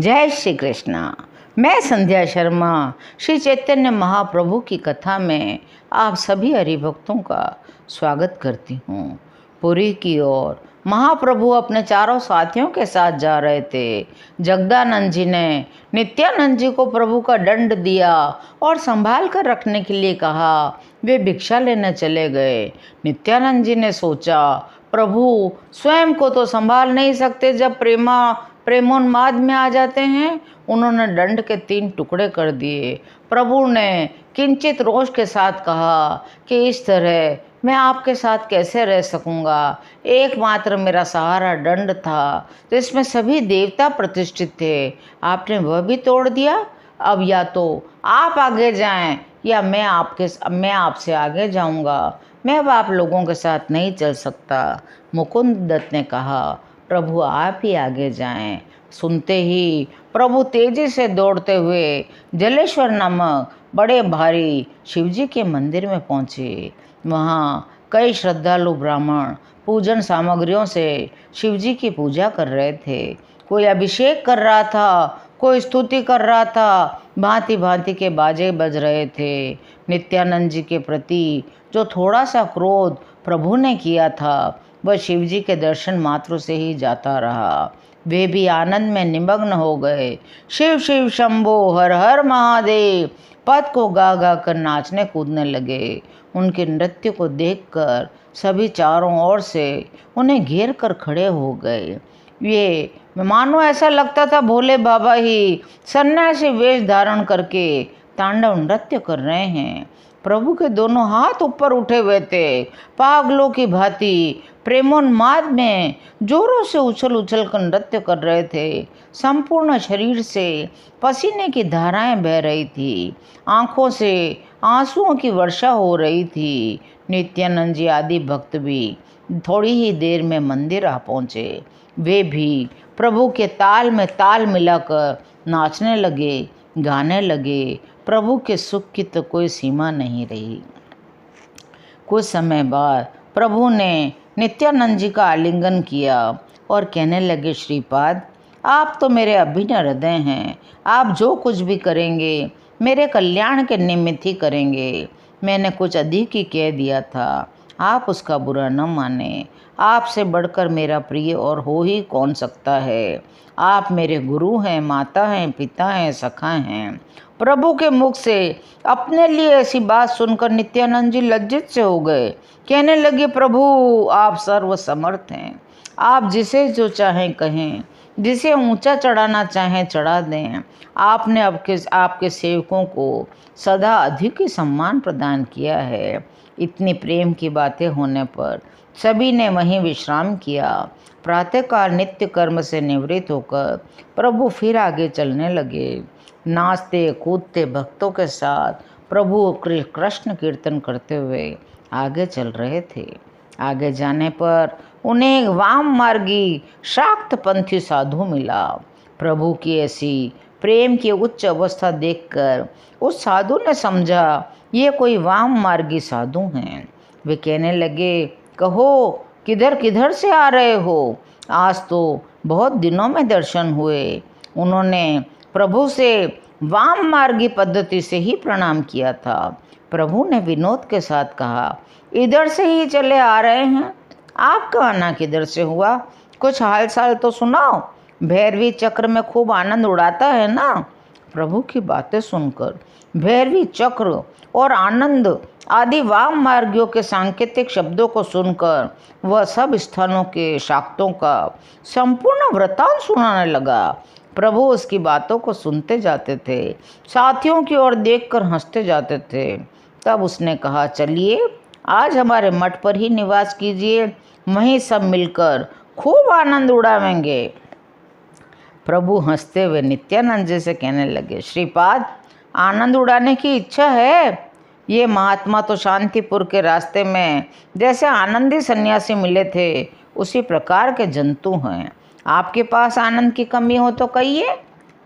जय श्री कृष्णा। मैं संध्या शर्मा श्री चैतन्य महाप्रभु की कथा में आप सभी हरिभक्तों का स्वागत करती हूँ। पुरी की ओर महाप्रभु अपने चारों साथियों के साथ जा रहे थे। जगदानंद जी ने नित्यानंद जी को प्रभु का दंड दिया और संभाल कर रखने के लिए कहा। वे भिक्षा लेने चले गए। नित्यानंद जी ने सोचा, प्रभु स्वयं को तो संभाल नहीं सकते, जब प्रेमोन्माद में आ जाते हैं। उन्होंने दंड के 3 टुकड़े कर दिए। प्रभु ने किंचित रोष के साथ कहा कि इस तरह मैं आपके साथ कैसे रह सकूंगा। एकमात्र मेरा सहारा दंड था जिसमें सभी देवता प्रतिष्ठित थे, आपने वह भी तोड़ दिया। अब या तो आप आगे जाएं या मैं आपसे आगे जाऊंगा। मैं अब आप लोगों के साथ नहीं चल सकता। मुकुंद दत्त ने कहा, प्रभु आप ही आगे जाएं। सुनते ही प्रभु तेजी से दौड़ते हुए जलेश्वर नामक बड़े भारी शिवजी के मंदिर में पहुँचे। वहाँ कई श्रद्धालु ब्राह्मण पूजन सामग्रियों से शिवजी की पूजा कर रहे थे। कोई अभिषेक कर रहा था, कोई स्तुति कर रहा था। भांति भांति के बाजे बज रहे थे। नित्यानंद जी के प्रति जो थोड़ा सा क्रोध प्रभु ने किया था, वह शिवजी के दर्शन मात्र से ही जाता रहा। वे भी आनंद में निमग्न हो गए। शिव शिव शंभो हर हर महादेव पद को गा गा कर नाचने कूदने लगे। उनके नृत्य को देखकर सभी चारों ओर से उन्हें घेर कर खड़े हो गए। ये मानो ऐसा लगता था भोले बाबा ही सन्यासी वेश धारण करके तांडव नृत्य कर रहे हैं। प्रभु के दोनों हाथ ऊपर उठे हुए थे। पागलों की भांति प्रेमोन्माद में जोरों से उछल उछल कर नृत्य कर रहे थे। संपूर्ण शरीर से पसीने की धाराएं बह रही थी। आंखों से आंसुओं की वर्षा हो रही थी। नित्यानंद जी आदि भक्त भी थोड़ी ही देर में मंदिर आ पहुँचे। वे भी प्रभु के ताल में ताल मिलाकर नाचने लगे, गाने लगे। प्रभु के सुख की तो कोई सीमा नहीं रही। कुछ समय बाद प्रभु ने नित्यानंद जी का आलिंगन किया और कहने लगे, श्रीपाद आप तो मेरे अभिन्न हृदय हैं। आप जो कुछ भी करेंगे मेरे कल्याण के निमित्त ही करेंगे। मैंने कुछ अधिक ही कह दिया था, आप उसका बुरा न माने। आपसे बढ़कर मेरा प्रिय और हो ही कौन सकता है। आप मेरे गुरु हैं, माता हैं, पिता हैं, सखा हैं। प्रभु के मुख से अपने लिए ऐसी बात सुनकर नित्यानंद जी लज्जित से हो गए। कहने लगे, प्रभु आप सर्वसमर्थ हैं। आप जिसे जो चाहें कहें, जिसे ऊंचा चढ़ाना चाहें चढ़ा दें। आपने आपके सेवकों को सदा अधिक ही सम्मान प्रदान किया है। इतनी प्रेम की बातें होने पर सभी ने वहीं विश्राम किया। प्रातःकाल नित्य कर्म से निवृत्त होकर प्रभु फिर आगे चलने लगे। नाचते कूदते भक्तों के साथ प्रभु कृष्ण कीर्तन करते हुए आगे चल रहे थे। आगे जाने पर उन्हें एक वाम मार्गी शाक्त पंथी साधु मिला। प्रभु की ऐसी प्रेम की उच्च अवस्था देखकर उस साधु ने समझा ये कोई वाम मार्गी साधु हैं। वे कहने लगे, कहो किधर किधर से आ रहे हो। आज तो बहुत दिनों में दर्शन हुए। उन्होंने प्रभु से वाम मार्गी पद्धति से ही प्रणाम किया था। प्रभु ने विनोद के साथ कहा, इधर से ही चले आ रहे हैं। आपका आना किधर से हुआ, कुछ हाल साल तो सुनाओ। भैरवी चक्र में खूब आनंद उड़ाता है ना। प्रभु की बातें सुनकर भैरवी चक्र और आनंद आदि वाम मार्गियों के सांकेतिक शब्दों को सुनकर वह सब स्थानों के शाक्तों का संपूर्ण वृतांत सुनाने लगा। प्रभु उसकी बातों को सुनते जाते थे, साथियों की ओर देखकर हंसते जाते थे। तब उसने कहा, चलिए आज हमारे मठ पर ही निवास कीजिए, वहीं सब मिलकर खूब आनंद उड़ावेंगे। प्रभु हंसते हुए नित्यानंद जी से कहने लगे, श्रीपाद आनंद उड़ाने की इच्छा है। ये महात्मा तो शांतिपुर के रास्ते में जैसे आनंदी सन्यासी मिले थे उसी प्रकार के जंतु हैं। आपके पास आनंद की कमी हो तो कहिए।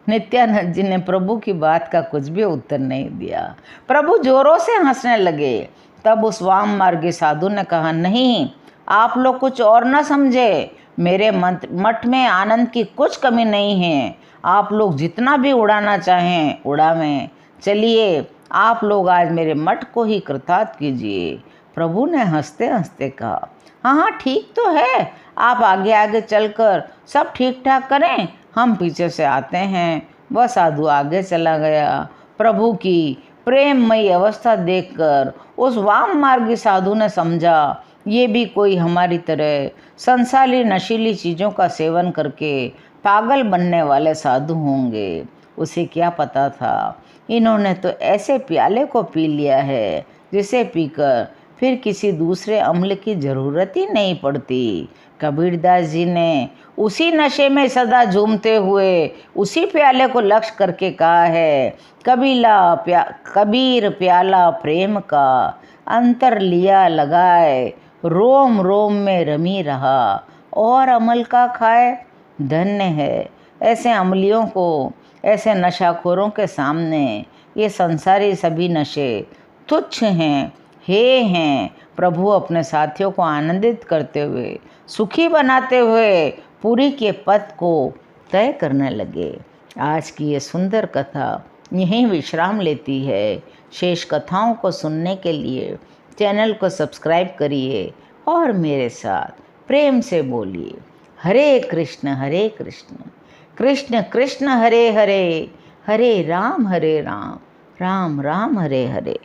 नित्यानंद जी ने प्रभु की बात का कुछ भी उत्तर नहीं दिया। प्रभु जोरों से हंसने लगे। तब उस वाम मार्गी साधु ने कहा, नहीं आप लोग कुछ और न समझे। मेरे मठ में आनंद की कुछ कमी नहीं है। आप लोग जितना भी उड़ाना चाहें उड़ावें। चलिए आप लोग आज मेरे मठ को ही कृतार्थ कीजिए। प्रभु ने हंसते हंसते कहा, हाँ हाँ ठीक तो है, आप आगे आगे चलकर सब ठीक ठाक करें, हम पीछे से आते हैं। वह साधु आगे चला गया। प्रभु की प्रेममयी अवस्था देखकर उस वाम मार्गी साधु ने समझा ये भी कोई हमारी तरह संसारी नशीली चीज़ों का सेवन करके पागल बनने वाले साधु होंगे। उसे क्या पता था, इन्होंने तो ऐसे प्याले को पी लिया है जिसे पीकर फिर किसी दूसरे अम्ल की ज़रूरत ही नहीं पड़ती। कबीरदास जी ने उसी नशे में सदा झूमते हुए उसी प्याले को लक्ष्य करके कहा है, कबीर प्याला प्रेम का अंतर लिया लगाए, रोम रोम में रमी रहा और अमल का खाए। धन्य है ऐसे अमलियों को, ऐसे नशाखोरों के सामने ये संसारी सभी नशे तुच्छ हैं, हे हैं। प्रभु अपने साथियों को आनंदित करते हुए, सुखी बनाते हुए पूरी के पथ को तय करने लगे। आज की ये सुंदर कथा यहीं विश्राम लेती है। शेष कथाओं को सुनने के लिए चैनल को सब्सक्राइब करिए और मेरे साथ प्रेम से बोलिए, हरे कृष्ण कृष्ण कृष्ण हरे हरे, हरे राम राम राम हरे हरे।